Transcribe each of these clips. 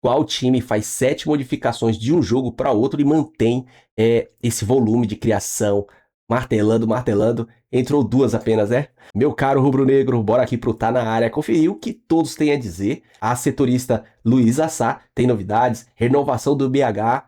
Qual time faz 7 modificações de um jogo para outro e mantém esse volume de criação, martelando, entrou 2 apenas, né? Meu caro rubro-negro, bora aqui pro Tá Na Área conferir o que todos têm a dizer. A setorista Luiz Assá tem novidades, renovação do BH.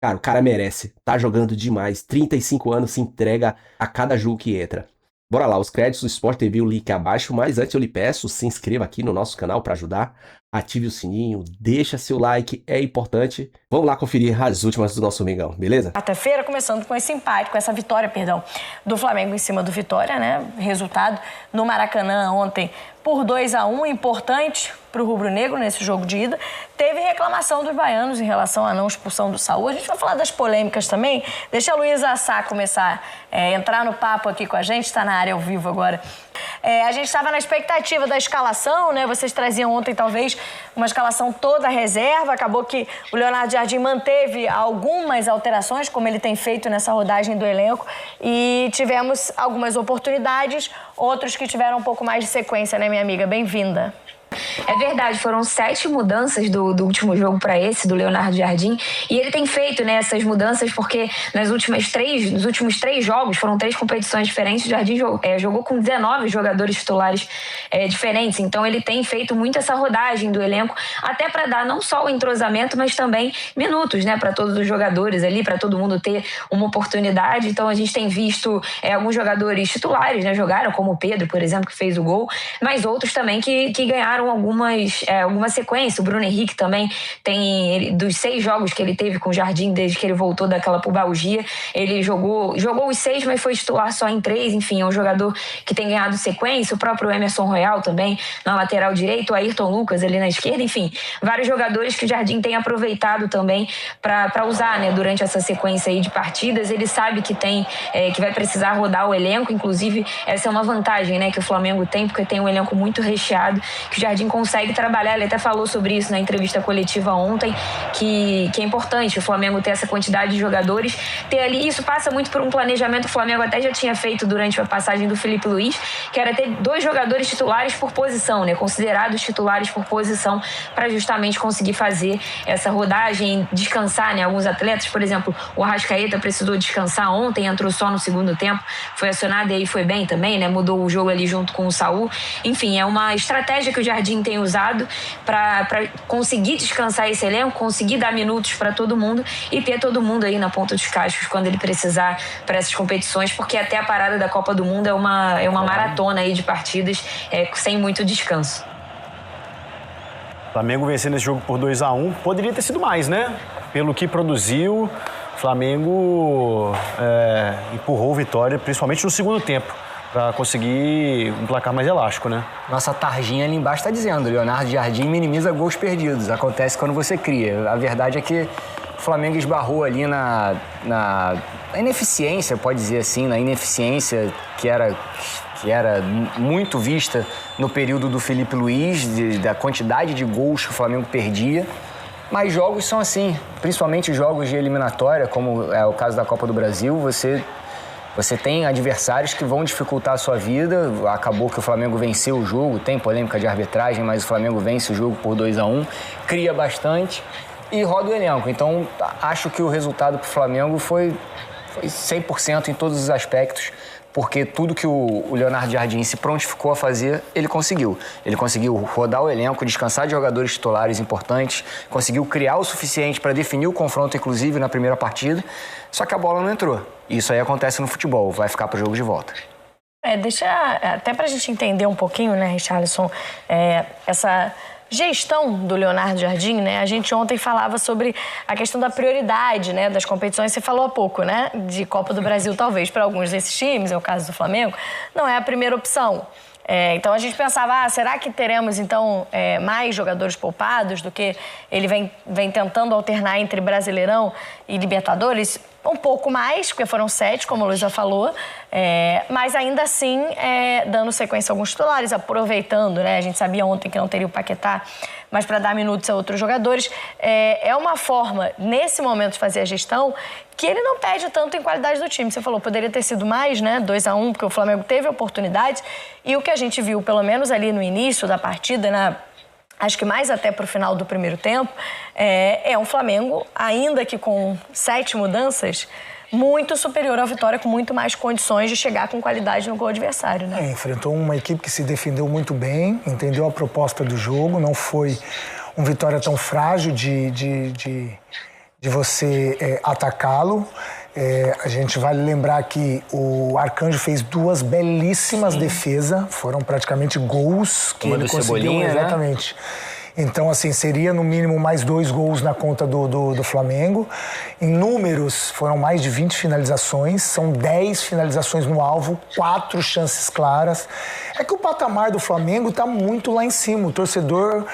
Cara, o cara merece, tá jogando demais, 35 anos, se entrega a cada jogo que entra. Bora lá, os créditos do Sport TV, o link abaixo, mas antes eu lhe peço, se inscreva aqui no nosso canal para ajudar, ative o sininho, deixa seu like, é importante. Vamos lá conferir as últimas do nosso Mengão, beleza? Quarta-feira, começando com esse empate, com essa vitória, do Flamengo em cima do Vitória, né? Resultado no Maracanã ontem por 2-1, importante para o rubro-negro nesse jogo de ida. Teve reclamação dos baianos em relação à não expulsão do Saúl. A gente vai falar das polêmicas também. Deixa a Luísa Assá começar a entrar no papo aqui com a gente, está na área ao vivo agora. A gente estava na expectativa da escalação, né? Vocês traziam ontem, talvez, uma escalação toda reserva. Acabou que o Leonardo Jardim manteve algumas alterações, como ele tem feito nessa rodagem do elenco. E tivemos algumas oportunidades, outros que tiveram um pouco mais de sequência, né, minha amiga? Bem-vinda. É verdade, foram 7 mudanças do último jogo para esse, do Leonardo Jardim. E ele tem feito, né, essas mudanças porque nos últimos 3 jogos, foram 3 competições diferentes, o Jardim jogou com 19 jogadores titulares diferentes. Então ele tem feito muito essa rodagem do elenco, até para dar não só o entrosamento, mas também minutos, né, para todos os jogadores ali, para todo mundo ter uma oportunidade. Então a gente tem visto alguns jogadores titulares, né, jogaram, como o Pedro, por exemplo, que fez o gol, mas outros também que ganharam alguma sequência. O Bruno Henrique também tem, dos 6 jogos que ele teve com o Jardim desde que ele voltou daquela pubalgia, ele jogou os 6, mas foi titular só em 3. Enfim, é um jogador que tem ganhado sequência. O próprio Emerson Royal também na lateral direita, o Ayrton Lucas ali na esquerda. Enfim, vários jogadores que o Jardim tem aproveitado também para usar, né, durante essa sequência aí de partidas. Ele sabe que que vai precisar rodar o elenco. Inclusive, essa é uma vantagem, né, que o Flamengo tem, porque tem um elenco muito recheado, que o Jardim consegue trabalhar. Ele até falou sobre isso na entrevista coletiva ontem, que é importante o Flamengo ter essa quantidade de jogadores, ter ali, isso passa muito por um planejamento. O Flamengo até já tinha feito durante a passagem do Felipe Luiz, que era ter 2 jogadores titulares por posição, né, considerados titulares por posição, para justamente conseguir fazer essa rodagem, descansar, né, alguns atletas. Por exemplo, o Arrascaeta precisou descansar ontem, entrou só no segundo tempo, foi acionado e aí foi bem também, né, mudou o jogo ali junto com o Saúl. Enfim, é uma estratégia que o Jardim tem usado para conseguir descansar esse elenco, conseguir dar minutos para todo mundo e ter todo mundo aí na ponta dos cascos quando ele precisar para essas competições, porque até a parada da Copa do Mundo é uma maratona aí de partidas sem muito descanso. O Flamengo vencendo esse jogo por 2-1, poderia ter sido mais, né? Pelo que produziu, o Flamengo empurrou o Vitória, principalmente no segundo tempo, para conseguir um placar mais elástico, né? Nossa tarjinha ali embaixo está dizendo, Leonardo Jardim minimiza gols perdidos. Acontece quando você cria. A verdade é que o Flamengo esbarrou ali na ineficiência, pode dizer assim, na ineficiência que era muito vista no período do Felipe Luiz, da quantidade de gols que o Flamengo perdia. Mas jogos são assim, principalmente jogos de eliminatória, como é o caso da Copa do Brasil. Você tem adversários que vão dificultar a sua vida. Acabou que o Flamengo venceu o jogo, tem polêmica de arbitragem, mas o Flamengo vence o jogo por 2-1, cria bastante e roda o elenco. Então, acho que o resultado para o Flamengo foi 100% em todos os aspectos, porque tudo que o Leonardo Jardim se prontificou a fazer, ele conseguiu. Ele conseguiu rodar o elenco, descansar de jogadores titulares importantes, conseguiu criar o suficiente para definir o confronto, inclusive, na primeira partida, só que a bola não entrou. Isso aí acontece no futebol, vai ficar para o jogo de volta. Deixa até para a gente entender um pouquinho, né, Richarlison, essa gestão do Leonardo Jardim, né? A gente ontem falava sobre a questão da prioridade, né, das competições. Você falou há pouco, né, de Copa do Brasil, talvez para alguns desses times, é o caso do Flamengo, não é a primeira opção. Então a gente pensava, será que teremos então mais jogadores poupados do que ele vem tentando alternar entre Brasileirão e Libertadores? Um pouco mais, porque foram 7, como a Luísa falou, mas ainda assim dando sequência a alguns titulares, aproveitando, né? A gente sabia ontem que não teria o Paquetá, mas para dar minutos a outros jogadores. É uma forma, nesse momento, de fazer a gestão que ele não perde tanto em qualidade do time. Você falou, poderia ter sido mais, né? 2-1, porque o Flamengo teve oportunidade. E o que a gente viu, pelo menos ali no início da partida, acho que mais até para o final do primeiro tempo, é um Flamengo, ainda que com 7 mudanças, muito superior à Vitória, com muito mais condições de chegar com qualidade no gol adversário, né? Enfrentou uma equipe que se defendeu muito bem, entendeu a proposta do jogo, não foi um Vitória tão frágil de você atacá-lo. A gente vale lembrar que o Arcanjo fez 2 belíssimas defesas, foram praticamente gols que ele conseguiu. Cebolinha, exatamente. Então, assim, seria no mínimo mais 2 gols na conta do Flamengo. Em números, foram mais de 20 finalizações, são 10 finalizações no alvo, 4 chances claras. É que o patamar do Flamengo está muito lá em cima. O torcedor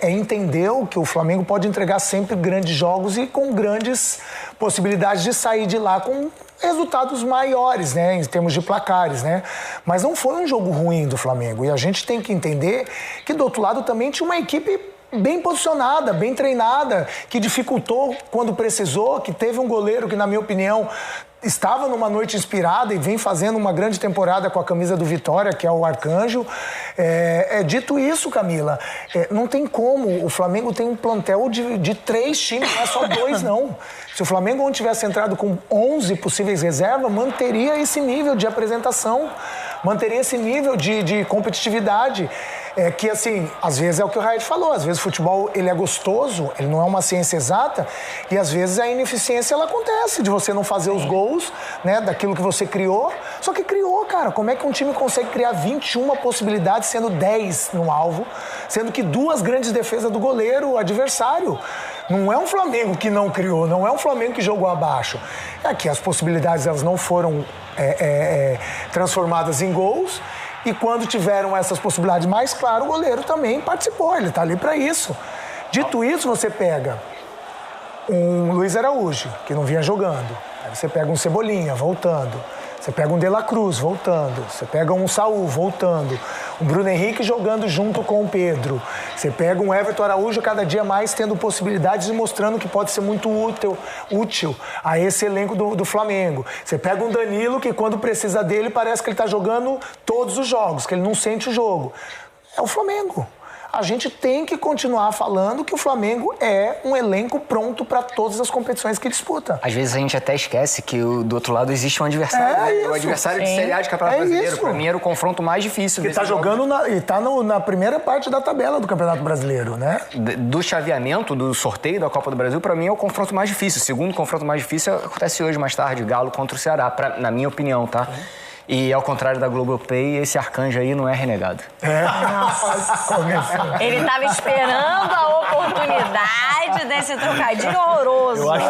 entendeu que o Flamengo pode entregar sempre grandes jogos e com grandes possibilidades de sair de lá com resultados maiores, né, em termos de placares, né? Mas não foi um jogo ruim do Flamengo. E a gente tem que entender que do outro lado também tinha uma equipe bem posicionada, bem treinada, que dificultou quando precisou, que teve um goleiro que, na minha opinião, estava numa noite inspirada e vem fazendo uma grande temporada com a camisa do Vitória, que é o Arcanjo. Dito isso, Camila, não tem como. O Flamengo tem um plantel de 3 times, não é só 2, não. Se o Flamengo não tivesse entrado com 11 possíveis reservas, manteria esse nível de apresentação, manteria esse nível de competitividade. Que, assim, às vezes é o que o Raed falou, às vezes o futebol ele é gostoso, ele não é uma ciência exata, e às vezes a ineficiência ela acontece de você não fazer os gols, né, daquilo que você criou. Só que criou, cara. Como é que um time consegue criar 21 possibilidades, sendo 10 no alvo, sendo que 2 grandes defesas do goleiro adversário? Não é um Flamengo que não criou, não é um Flamengo que jogou abaixo. É que as possibilidades elas não foram transformadas em gols. E quando tiveram essas possibilidades mais claras, o goleiro também participou, ele está ali para isso. Dito isso, você pega um Luiz Araújo, que não vinha jogando. Aí você pega um Cebolinha, voltando. Você pega um De La Cruz, voltando. Você pega um Saúl, voltando. Um Bruno Henrique jogando junto com o Pedro. Você pega um Everton Araújo cada dia mais tendo possibilidades e mostrando que pode ser muito útil a esse elenco do Flamengo. Você pega um Danilo que quando precisa dele parece que ele está jogando todos os jogos, que ele não sente o jogo. É o Flamengo. A gente tem que continuar falando que o Flamengo é um elenco pronto para todas as competições que disputa. Às vezes a gente até esquece que do outro lado existe um adversário. O adversário de Série A de Campeonato Brasileiro. Para mim era o confronto mais difícil. Que está jogando na primeira parte da tabela do Campeonato Brasileiro, né? Do chaveamento, do sorteio da Copa do Brasil, para mim é o confronto mais difícil. O segundo confronto mais difícil acontece hoje, mais tarde, Galo contra o Ceará, na minha opinião, tá? E ao contrário da Globopay, esse Arcanjo aí não é renegado. Ele estava esperando a oportunidade desse trocadinho horroroso. Eu acho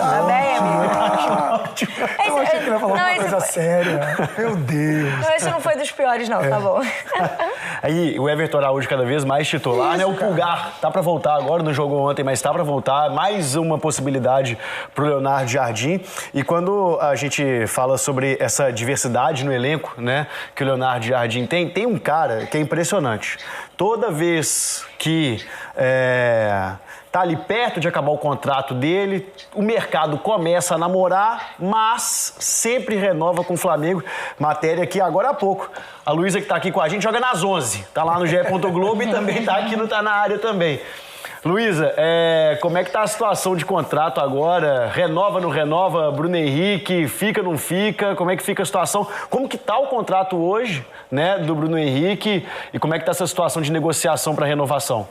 Eu achei que ele ia falar uma coisa séria. Meu Deus. Não, esse não foi dos piores, não, tá bom. Aí, o Everton Araújo cada vez mais titular, né? O Pulgar tá pra voltar agora, não jogou ontem, mas tá pra voltar. Mais uma possibilidade pro Leonardo Jardim. E quando a gente fala sobre essa diversidade no elenco, né, que o Leonardo Jardim tem um cara que é impressionante. Toda vez que tá ali perto de acabar o contrato dele, o mercado começa a namorar, mas sempre renova com o Flamengo. Matéria aqui agora há pouco. A Luísa, que tá aqui com a gente, joga nas 11. Tá lá no GE. Globo e também tá aqui no Tá Na Área também. Luísa, como é que tá a situação de contrato agora? Renova, não renova? Bruno Henrique, fica, não fica? Como é que fica a situação? Como que tá o contrato hoje, né, do Bruno Henrique? E como é que tá essa situação de negociação para renovação?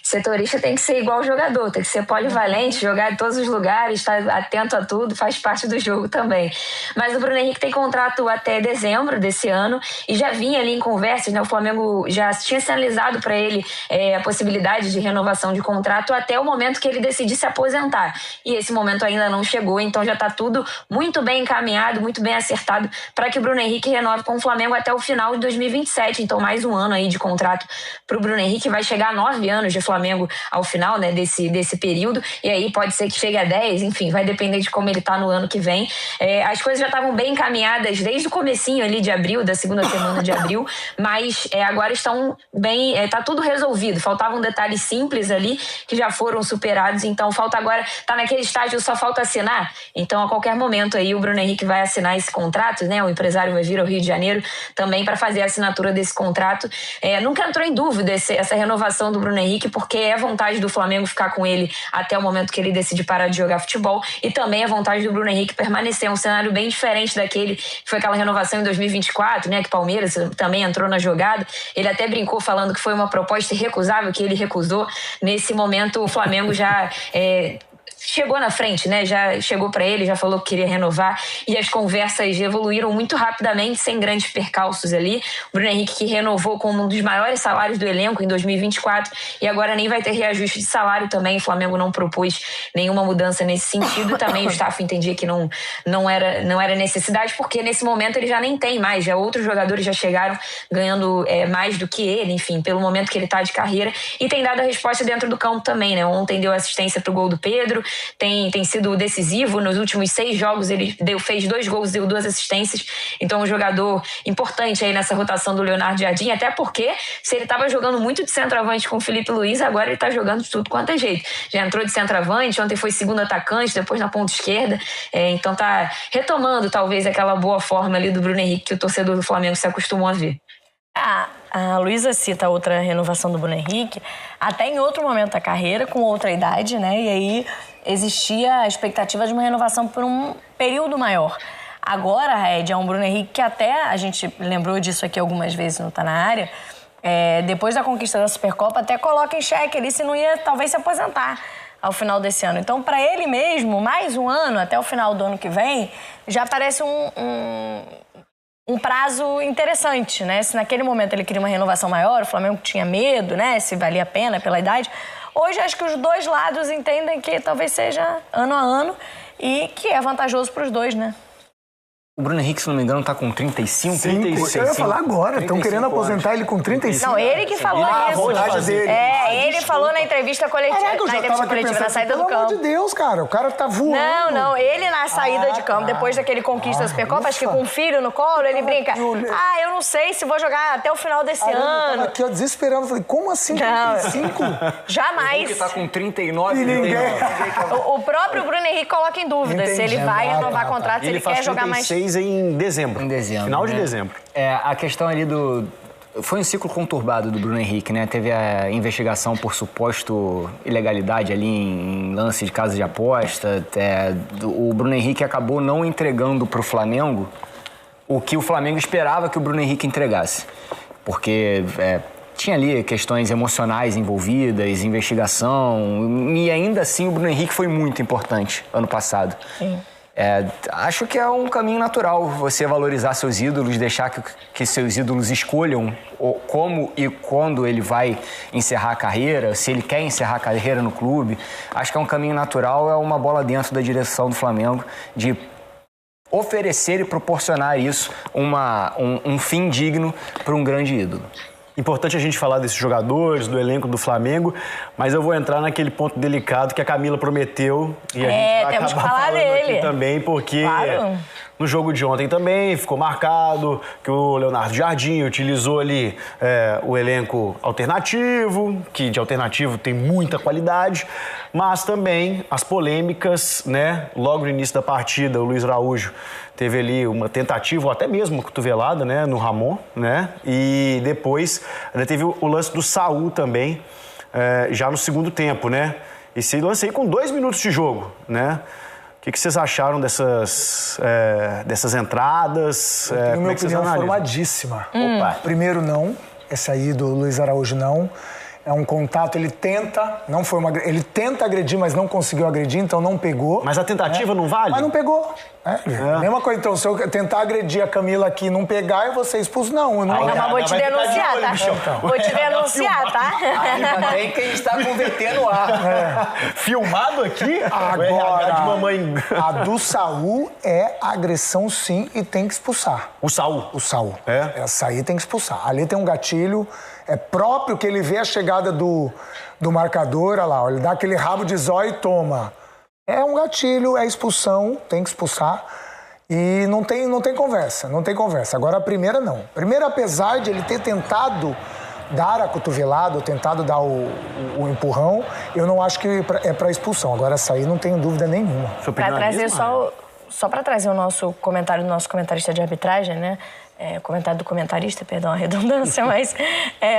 Setorista tem que ser igual jogador, tem que ser polivalente, jogar em todos os lugares, estar atento a tudo, faz parte do jogo também. Mas o Bruno Henrique tem contrato até dezembro desse ano e já vinha ali em conversas, né? O Flamengo já tinha sinalizado para ele a possibilidade de renovação de contrato até o momento que ele decidisse se aposentar. E esse momento ainda não chegou, então já está tudo muito bem encaminhado, muito bem acertado para que o Bruno Henrique renove com o Flamengo até o final de 2027. Então mais um ano aí de contrato para o Bruno Henrique, vai chegar a 9 anos de Flamengo Flamengo ao final, né, desse período, e aí pode ser que chegue a 10, enfim, vai depender de como ele tá no ano que vem. As coisas já estavam bem encaminhadas desde o comecinho ali de abril, da segunda semana de abril, mas agora estão bem, tá tudo resolvido, faltavam detalhes simples ali que já foram superados, então falta agora, tá naquele estágio, só falta assinar, então a qualquer momento aí o Bruno Henrique vai assinar esse contrato, né, o empresário vai vir ao Rio de Janeiro também para fazer a assinatura desse contrato. Nunca entrou em dúvida essa renovação do Bruno Henrique, porque é vontade do Flamengo ficar com ele até o momento que ele decide parar de jogar futebol, e também é vontade do Bruno Henrique permanecer. É um cenário bem diferente daquele que foi aquela renovação em 2024, né, que o Palmeiras também entrou na jogada. Ele até brincou falando que foi uma proposta irrecusável, que ele recusou. Nesse momento o Flamengo já chegou na frente, né? Já chegou para ele, já falou que queria renovar, e as conversas evoluíram muito rapidamente, sem grandes percalços ali. O Bruno Henrique, que renovou com um dos maiores salários do elenco em 2024, e agora nem vai ter reajuste de salário também. O Flamengo não propôs nenhuma mudança nesse sentido. Também o staff entendia que não era necessidade, porque nesse momento ele já nem tem mais, já outros jogadores já chegaram ganhando mais do que ele, enfim, pelo momento que ele está de carreira, e tem dado a resposta dentro do campo também, né? Ontem deu assistência pro gol do Pedro, tem sido decisivo. Nos últimos 6 jogos ele fez 2 gols, deu 2 assistências, então um jogador importante aí nessa rotação do Leonardo Jardim, até porque se ele estava jogando muito de centroavante com o Felipe Luiz, agora ele está jogando de tudo quanto é jeito. Já entrou de centroavante, ontem foi segundo atacante, depois na ponta esquerda, então tá retomando talvez aquela boa forma ali do Bruno Henrique que o torcedor do Flamengo se acostumou a ver. A Luísa cita outra renovação do Bruno Henrique, até em outro momento da carreira, com outra idade, né? E aí existia a expectativa de uma renovação por um período maior. Agora, Red, é um Bruno Henrique que até, a gente lembrou disso aqui algumas vezes no Tá Na Área, depois da conquista da Supercopa, até coloca em xeque ali se não ia talvez se aposentar ao final desse ano. Então, para ele mesmo, mais um ano, até o final do ano que vem, já parece um prazo interessante, né? Se naquele momento ele queria uma renovação maior, o Flamengo tinha medo, né? Se valia a pena pela idade. Hoje, acho que os dois lados entendem que talvez seja ano a ano e que é vantajoso para os dois, né? O Bruno Henrique, se não me engano, tá com 35. 36. Eu ia falar agora, estão querendo aposentar ele com 35. Não, ele que falou isso. Ele falou na entrevista coletiva, na saída do campo. Pelo amor de Deus, cara, o cara tá voando. Não, ele na saída de campo, depois daquele conquista da Supercopa, acho que com um filho no colo, ele brinca, eu não sei se vou jogar até o final desse ano. Eu tava aqui, ó, desesperando, falei, como assim 35? Jamais. Ele tá com 39, O próprio Bruno Henrique coloca em dúvida se ele vai renovar contrato, se ele quer jogar mais. Em dezembro. Final de dezembro. A questão ali foi um ciclo conturbado do Bruno Henrique, né? Teve a investigação por suposto ilegalidade ali em lance de casa de aposta. O Bruno Henrique acabou não entregando para o Flamengo o que o Flamengo esperava que o Bruno Henrique entregasse. Porque tinha ali questões emocionais envolvidas, investigação, e ainda assim o Bruno Henrique foi muito importante ano passado. Sim. Acho que é um caminho natural você valorizar seus ídolos, deixar que seus ídolos escolham como e quando ele vai encerrar a carreira, se ele quer encerrar a carreira no clube. Acho que é um caminho natural, é uma bola dentro da direção do Flamengo de oferecer e proporcionar isso, um fim digno para um grande ídolo. Importante a gente falar desses jogadores, do elenco do Flamengo, mas eu vou entrar naquele ponto delicado que a Camila prometeu e a gente vai temos acabar que falar falando dele aqui também, porque claro. No jogo de ontem também ficou marcado que o Leonardo Jardim utilizou ali o elenco alternativo, que de alternativo tem muita qualidade, mas também as polêmicas, né? Logo no início da partida, o Luiz Araújo teve ali uma tentativa, ou até mesmo uma cotovelada, né, no Ramon, né? E depois ainda teve o lance do Saul também, já no segundo tempo, né? Esse lance aí com 2 minutos de jogo, né? O que vocês acharam dessas entradas? Na minha opinião, formadíssima. Primeiro, não. Esse aí do Luiz Araújo, não. É um contato, ele tenta agredir, mas não conseguiu agredir, então não pegou. Mas a tentativa não vale? Mas não pegou. Mesma coisa, então, se eu tentar agredir a Camila aqui e não pegar, eu vou ser expulso. Não, eu não... Mas vou te denunciar, tá? Vou te denunciar, tá? Ainda bem que a gente tá convertendo o ar. Filmado aqui? Agora, de mamãe. a do Saul é agressão, sim, e tem que expulsar. O Saul? O Saul. É? Essa aí tem que expulsar. Ali tem um gatilho... É próprio que ele vê a chegada do marcador, olha lá, ele dá aquele rabo de zóio e toma. É um gatilho, é expulsão, tem que expulsar. E não tem conversa, não tem conversa. Agora a primeira não. A primeira, apesar de ele ter tentado dar a cotovelada, ou tentado dar o empurrão, eu não acho que é para expulsão. Agora essa aí não tenho dúvida nenhuma. Para trazer só para trazer o nosso comentário do nosso comentarista de arbitragem, né? Comentário do comentarista, perdão a redundância, mas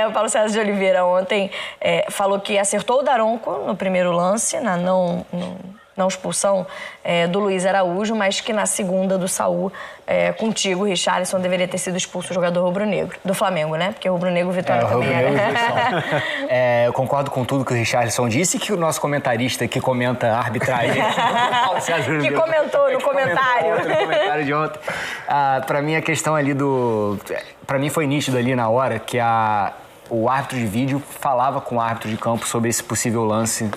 o Paulo César de Oliveira ontem falou que acertou o Daronco no primeiro lance, na não expulsão do Luiz Araújo, mas que na segunda do Saul, contigo, Richarlison, deveria ter sido expulso o jogador rubro-negro, do Flamengo, né? Porque o rubro-negro Vitória também era. Eu concordo com tudo que o Richarlison disse, que o nosso comentarista que comenta a arbitragem... que comentou no comentário. No comentário de ontem. Pra mim, a questão ali Pra mim foi nítido ali na hora que o árbitro de vídeo falava com o árbitro de campo sobre esse possível lance,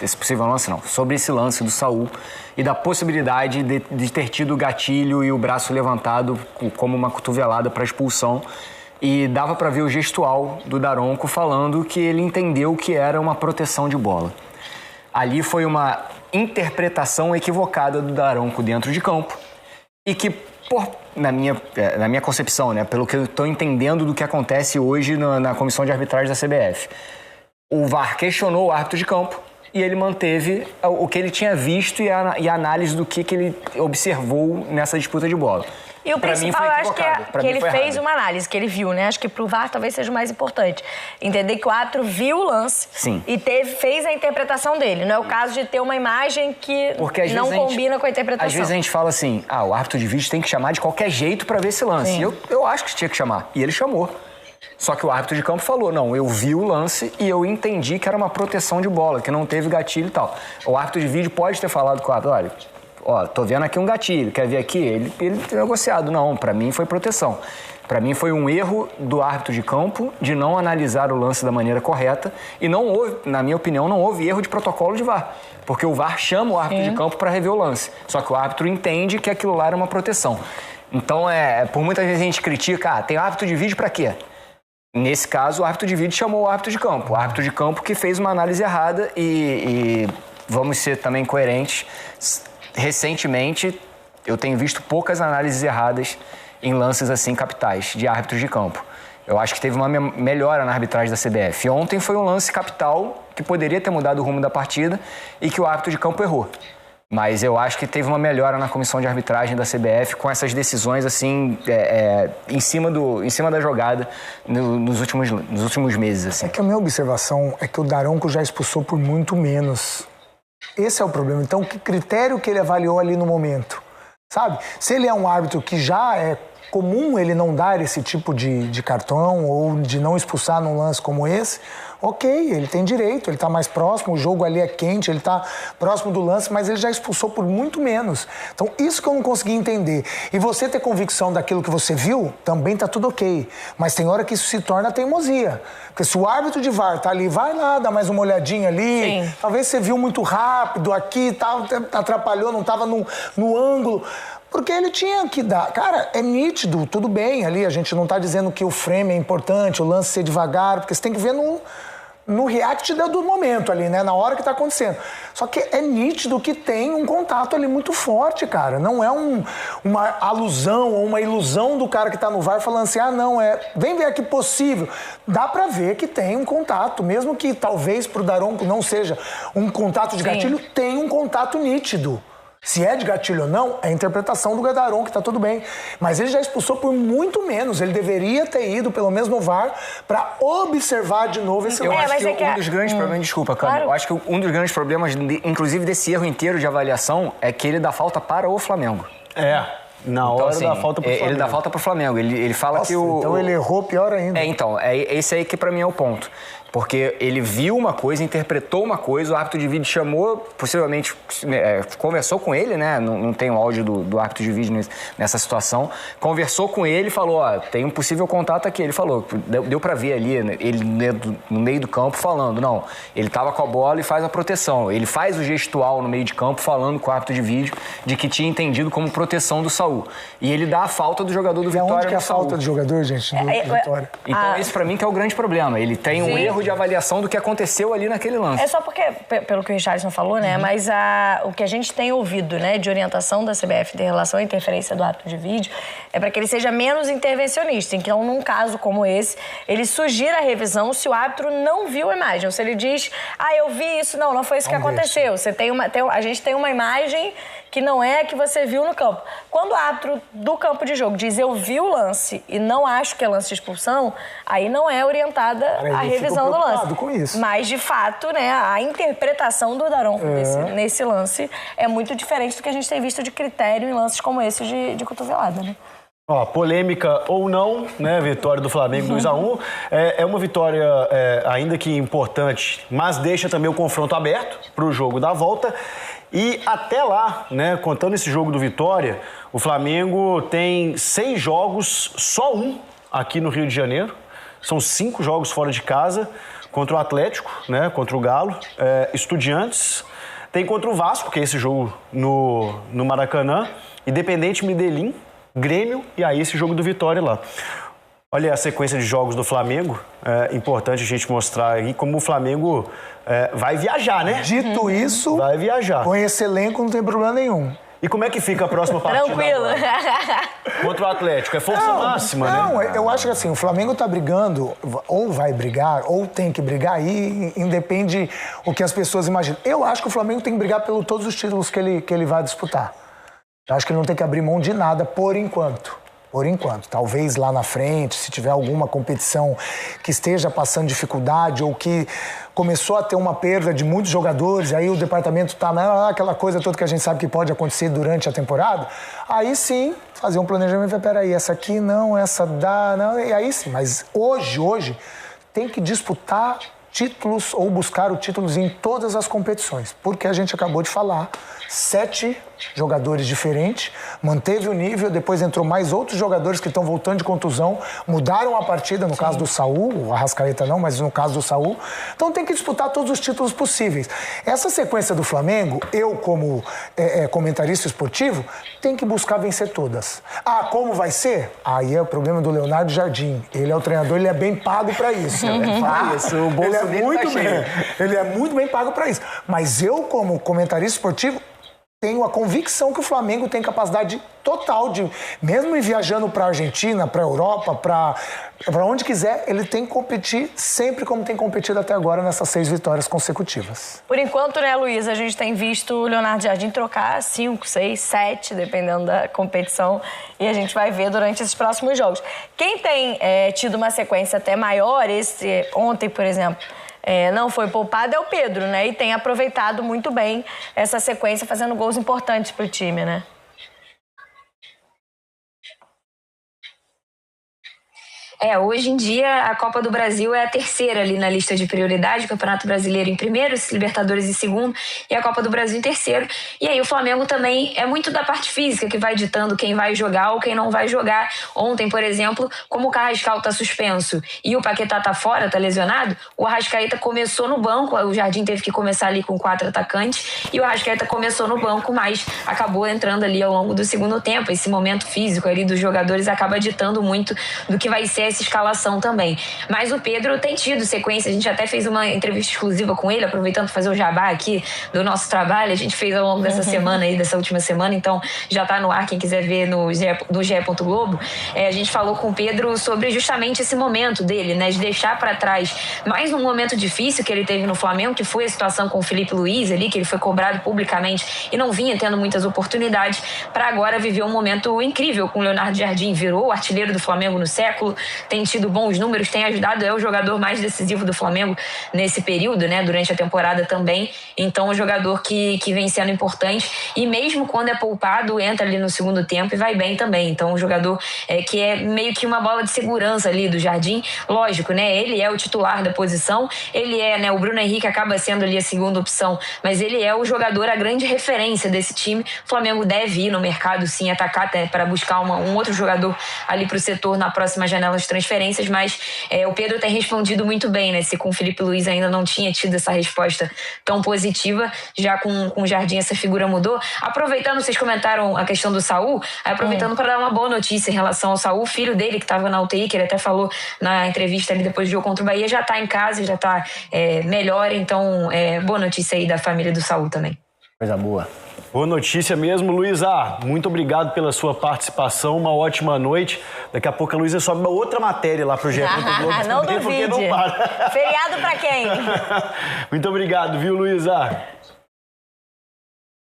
sobre esse lance do Saul e da possibilidade de ter tido o gatilho e o braço levantado como uma cotovelada para expulsão. E dava para ver o gestual do Daronco falando que ele entendeu que era uma proteção de bola. Ali foi uma interpretação equivocada do Daronco dentro de campo e que, na minha concepção, né, pelo que eu estou entendendo do que acontece hoje na comissão de arbitragem da CBF, o VAR questionou o árbitro de campo e ele manteve o que ele tinha visto e a análise do que ele observou nessa disputa de bola. E o principal, eu acho que ele fez uma análise, que ele viu, né? Acho que pro VAR talvez seja o mais importante. Entender que o árbitro viu o lance. Sim. E fez a interpretação dele. Não é o caso de ter uma imagem que não combina com a interpretação. Às vezes a gente fala assim, o árbitro de vídeo tem que chamar de qualquer jeito para ver esse lance. E eu acho que tinha que chamar. E ele chamou. Só que o árbitro de campo falou, não, eu vi o lance e eu entendi que era uma proteção de bola, que não teve gatilho e tal. O árbitro de vídeo pode ter falado com o árbitro, olha, tô vendo aqui um gatilho, quer ver aqui? Ele tem negociado. Não, pra mim foi proteção. Pra mim foi um erro do árbitro de campo de não analisar o lance da maneira correta e não houve, na minha opinião, não houve erro de protocolo de VAR. Porque o VAR chama o árbitro de campo para rever o lance. Só que o árbitro entende que aquilo lá era uma proteção. Então, por muitas vezes a gente critica, tem árbitro de vídeo pra quê? Nesse caso, o árbitro de vídeo chamou o árbitro de campo. O árbitro de campo que fez uma análise errada e vamos ser também coerentes. Recentemente, eu tenho visto poucas análises erradas em lances assim capitais de árbitros de campo. Eu acho que teve uma melhora na arbitragem da CBF. Ontem foi um lance capital que poderia ter mudado o rumo da partida e que o árbitro de campo errou. Mas eu acho que teve uma melhora na comissão de arbitragem da CBF com essas decisões assim em cima da jogada nos últimos meses. Assim. É que a minha observação é que o Daronco já expulsou por muito menos. Esse é o problema. Então, que critério que ele avaliou ali no momento? Sabe? Se ele é um árbitro que já é comum ele não dar esse tipo de cartão ou de não expulsar num lance como esse, ok, ele tem direito, ele está mais próximo, o jogo ali é quente, ele está próximo do lance, mas ele já expulsou por muito menos. Então, isso que eu não consegui entender. E você ter convicção daquilo que você viu, também está tudo ok. Mas tem hora que isso se torna teimosia. Porque se o árbitro de VAR está ali, vai lá, dá mais uma olhadinha ali, sim. Talvez você viu muito rápido aqui, atrapalhou, não estava no ângulo... Porque ele tinha que dar... Cara, é nítido, tudo bem ali, a gente não está dizendo que o frame é importante, o lance ser devagar, porque você tem que ver no react do momento ali, né? Na hora que está acontecendo. Só que é nítido que tem um contato ali muito forte, cara. Não é uma alusão ou uma ilusão do cara que está no VAR falando assim, vem ver aqui possível. Dá para ver que tem um contato, mesmo que talvez pro Daronco não seja um contato de gatilho, tem um contato nítido. Se é de gatilho ou não, é a interpretação do Daronco, que tá tudo bem. Mas ele já expulsou por muito menos. Ele deveria ter ido, pelo menos no VAR, para observar de novo esse lance. Eu acho que um dos grandes problemas... Desculpa, Cami. Claro. Eu acho que um dos grandes problemas, inclusive desse erro inteiro de avaliação, é que ele dá falta para o Flamengo. Na hora da falta pro Flamengo. Ele dá falta pro Flamengo. Ele fala que Então ele errou pior ainda. Esse aí que pra mim é o ponto. Porque ele viu uma coisa, interpretou uma coisa, o árbitro de vídeo chamou, possivelmente conversou com ele, né? Não tem o áudio do árbitro de vídeo nessa situação. Conversou com ele e falou, tem um possível contato aqui. Ele falou, deu pra ver ali, ele no meio do campo falando, não, ele tava com a bola e faz a proteção. Ele faz o gestual no meio de campo falando com o árbitro de vídeo de que tinha entendido como proteção do Saul. E ele dá a falta do jogador do Vitória. Onde que é a falta do jogador, gente, do Vitória? Então esse pra mim que é o grande problema. Ele tem um erro de avaliação do que aconteceu ali naquele lance. É só porque, pelo que o Richarlison falou, né? Mas o que a gente tem ouvido, né, de orientação da CBF em relação à interferência do árbitro de vídeo é para que ele seja menos intervencionista. Então, num caso como esse, ele sugira a revisão se o árbitro não viu a imagem. Ou se ele diz, eu vi isso. Não foi isso que aconteceu. A gente tem uma imagem que não é a que você viu no campo. Quando o árbitro do campo de jogo diz eu vi o lance e não acho que é lance de expulsão, aí não é orientada a revisão do lance. Com isso. Mas, de fato, né, a interpretação do Daronco nesse lance é muito diferente do que a gente tem visto de critério em lances como esse de cotovelada, né? Polêmica ou não, né? Vitória do Flamengo 2-1. É uma vitória ainda que importante, mas deixa também o confronto aberto para o jogo da volta. E até lá, né, contando esse jogo do Vitória, o Flamengo tem 6 jogos, só um aqui no Rio de Janeiro. São 5 jogos fora de casa, contra o Atlético, né, contra o Galo, Estudiantes. Tem contra o Vasco, que é esse jogo no Maracanã, Independente Medellín, Grêmio e aí esse jogo do Vitória lá. Olha a sequência de jogos do Flamengo, é importante a gente mostrar aí como o Flamengo vai viajar, né? Dito isso, vai viajar. Com esse elenco não tem problema nenhum. E como é que fica a próxima partida? Tranquilo. Contra o Atlético, é força máxima, né? Não, eu acho que assim, o Flamengo tá brigando, ou vai brigar, ou tem que brigar, aí independe o que as pessoas imaginam. Eu acho que o Flamengo tem que brigar por todos os títulos que ele vai disputar. Eu acho que ele não tem que abrir mão de nada por enquanto. Por enquanto. Talvez lá na frente, se tiver alguma competição que esteja passando dificuldade ou que começou a ter uma perda de muitos jogadores, aí o departamento tá aquela coisa toda que a gente sabe que pode acontecer durante a temporada, aí sim, fazer um planejamento, peraí, essa aqui não, essa dá, não, e aí sim. Mas hoje, tem que disputar títulos ou buscar os títulos em todas as competições, porque a gente acabou de falar, 7 jogadores diferentes, manteve o nível, depois entrou mais outros jogadores que estão voltando de contusão, mudaram a partida, no caso do Saul, o Arrascaeta não, mas no caso do Saul, então tem que disputar todos os títulos possíveis. Essa sequência do Flamengo, eu como comentarista esportivo, tem que buscar vencer todas. Como vai ser? Aí é o problema do Leonardo Jardim, ele é o treinador, ele é bem pago para isso. O bolso dele tá cheio. Ele é muito bem pago para isso, mas eu como comentarista esportivo, tenho a convicção que o Flamengo tem capacidade total de, mesmo viajando para a Argentina, para a Europa, para onde quiser, ele tem que competir sempre como tem competido até agora nessas 6 vitórias consecutivas. Por enquanto, né, Luiz, a gente tem visto o Leonardo Jardim trocar 5, 6, 7, dependendo da competição, e a gente vai ver durante esses próximos jogos. Quem tem tido uma sequência até maior, ontem, por exemplo, não foi poupado, é o Pedro, né? E tem aproveitado muito bem essa sequência, fazendo gols importantes para o time, né? Hoje em dia a Copa do Brasil é a terceira ali na lista de prioridade, o Campeonato Brasileiro em primeiro, Libertadores em segundo e a Copa do Brasil em terceiro. E aí o Flamengo também é muito da parte física que vai ditando quem vai jogar ou quem não vai jogar. Ontem, por exemplo, como o Carrascal tá suspenso e o Paquetá tá fora, tá lesionado, o Arrascaeta começou no banco, o Jardim teve que começar ali com 4 atacantes e o Arrascaeta começou no banco, mas acabou entrando ali ao longo do segundo tempo. Esse momento físico ali dos jogadores acaba ditando muito do que vai ser essa escalação também. Mas o Pedro tem tido sequência, a gente até fez uma entrevista exclusiva com ele, aproveitando para fazer o jabá aqui do nosso trabalho, a gente fez ao longo dessa semana aí, dessa última semana, então já tá no ar, quem quiser ver no GE. Globo. A gente falou com o Pedro sobre justamente esse momento dele, né, de deixar para trás mais um momento difícil que ele teve no Flamengo, que foi a situação com o Felipe Luiz ali, que ele foi cobrado publicamente e não vinha tendo muitas oportunidades, para agora viver um momento incrível com o Leonardo Jardim, virou o artilheiro do Flamengo no século, tem tido bons números, tem ajudado, é o jogador mais decisivo do Flamengo nesse período, né, durante a temporada também. Então, um jogador que vem sendo importante e mesmo quando é poupado, entra ali no segundo tempo e vai bem também. Então, um jogador que é meio que uma bola de segurança ali do Jardim. Lógico, né, ele é o titular da posição, ele é, né, o Bruno Henrique acaba sendo ali a segunda opção, mas ele é o jogador, a grande referência desse time. O Flamengo deve ir no mercado, sim, atacar até para buscar um outro jogador ali para o setor na próxima janela de transferências, mas o Pedro tem respondido muito bem, né? Se com o Felipe Luiz ainda não tinha tido essa resposta tão positiva, já com o Jardim essa figura mudou. Aproveitando, vocês comentaram a questão do Saul, aproveitando para dar uma boa notícia em relação ao Saul, filho dele que estava na UTI, que ele até falou na entrevista ali depois do jogo contra o Bahia, já está em casa, já está melhor, então boa notícia aí da família do Saul também. Coisa boa. Boa notícia mesmo, Luísa. Muito obrigado pela sua participação. Uma ótima noite. Daqui a pouco a Luísa sobe uma outra matéria lá pro GE. Não duvide. Não para. Feriado pra quem? Muito obrigado, viu, Luísa?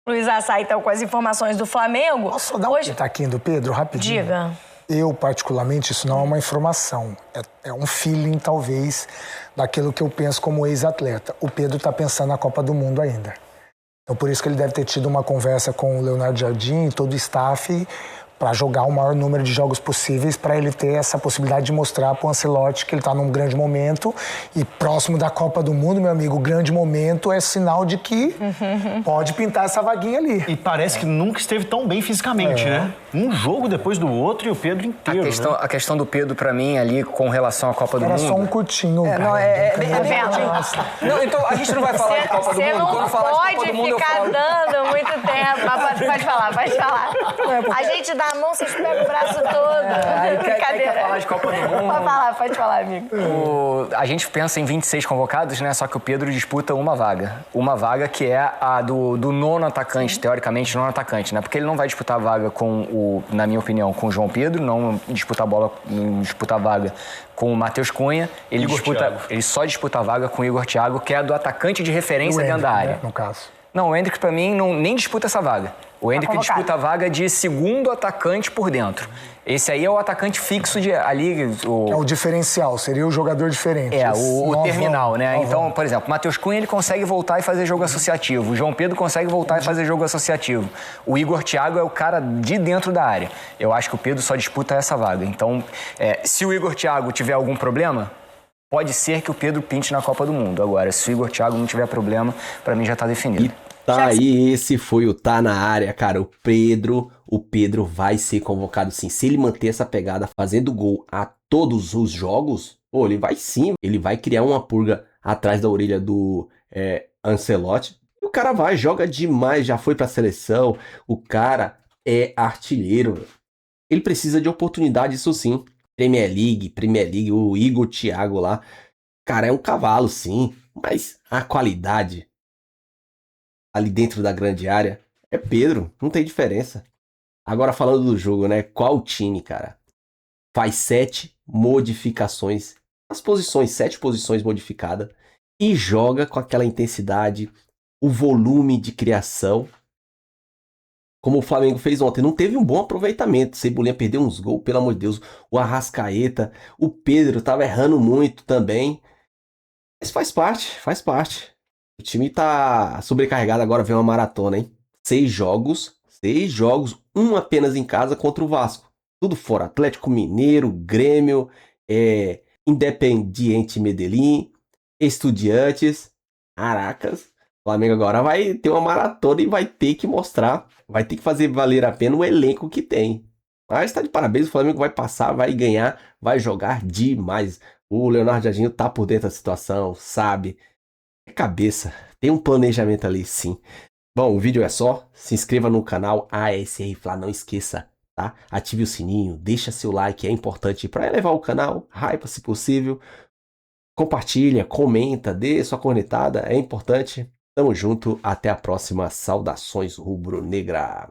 Luiz Assá, então, com as informações do Flamengo. Posso só dar um pitaquinho do Pedro, rapidinho? Diga. Eu, particularmente, isso não é uma informação. É um feeling, talvez, daquilo que eu penso como ex-atleta. O Pedro está pensando na Copa do Mundo ainda. Então, por isso que ele deve ter tido uma conversa com o Leonardo Jardim e todo o staff para jogar o maior número de jogos possíveis para ele ter essa possibilidade de mostrar para o Ancelotti que ele está num grande momento. E próximo da Copa do Mundo, meu amigo, o grande momento é sinal de que pode pintar essa vaguinha ali. E parece que nunca esteve tão bem fisicamente, né? Um jogo depois do outro e o Pedro inteiro, A questão do Pedro, pra mim, ali, com relação à Copa do Mundo... Era só um curtinho. Não, então a gente não vai falar de Copa do Mundo. Quando falar de Copa do Mundo, eu falo. Você não pode ficar dando muito tempo. Pode falar. A gente dá a mão, vocês pegam o braço todo. Quer falar de Copa do Mundo? Pode falar, amigo. A gente pensa em 26 convocados, né? Só que o Pedro disputa uma vaga. Uma vaga que é a do nono atacante, teoricamente, nono atacante, né? Porque ele não vai disputar a vaga na minha opinião, com o João Pedro, não disputa a vaga com o Matheus Cunha, ele só disputa a vaga com o Igor Thiago, que é a do atacante de referência dentro da área. Né, no caso. Não, o Endrick, pra mim, nem disputa essa vaga. O Endrick disputa a vaga de segundo atacante por dentro. Esse aí é o atacante fixo ali. É o diferencial, seria o jogador diferente. O terminal, né? Então, por exemplo, o Matheus Cunha ele consegue voltar e fazer jogo associativo. O João Pedro consegue voltar e fazer jogo associativo. O Igor Thiago é o cara de dentro da área. Eu acho que o Pedro só disputa essa vaga. Então, se o Igor Thiago tiver algum problema, pode ser que o Pedro pinte na Copa do Mundo. Agora, se o Igor Thiago não tiver problema, pra mim já tá definido. Tá aí, esse foi o Tá na Área, cara. O Pedro vai ser convocado sim. Se ele manter essa pegada fazendo gol a todos os jogos, ele vai sim. Ele vai criar uma pulga atrás da orelha do Ancelotti. E o cara joga demais, já foi pra seleção. O cara é artilheiro. Ele precisa de oportunidade, isso sim. Premier League, o Igor Thiago lá. Cara, é um cavalo, sim. Mas a qualidade ali dentro da grande área é Pedro, não tem diferença. Agora falando do jogo, né? Qual time, cara? Faz 7 modificações, as posições, 7 posições modificadas e joga com aquela intensidade, o volume de criação, como o Flamengo fez ontem. Não teve um bom aproveitamento, Cebolinha perdeu uns gols, pelo amor de Deus, o Arrascaeta, o Pedro tava errando muito também, mas faz parte. O time tá sobrecarregado, agora vem uma maratona, hein? 6 jogos, um apenas em casa contra o Vasco. Tudo fora, Atlético Mineiro, Grêmio, Independiente Medellín, Estudiantes, Caracas. O Flamengo agora vai ter uma maratona e vai ter que mostrar, vai ter que fazer valer a pena o elenco que tem. Mas tá de parabéns, o Flamengo vai passar, vai ganhar, vai jogar demais. O Leonardo Jardim tá por dentro da situação, sabe? Cabeça, tem um planejamento ali, sim. Bom, o vídeo é só, se inscreva no canal ASR Fla, não esqueça, tá? Ative o sininho, deixa seu like, é importante para elevar o canal, hypa se possível. Compartilha, comenta, dê sua cornetada, é importante. Tamo junto, até a próxima, saudações rubro-negra.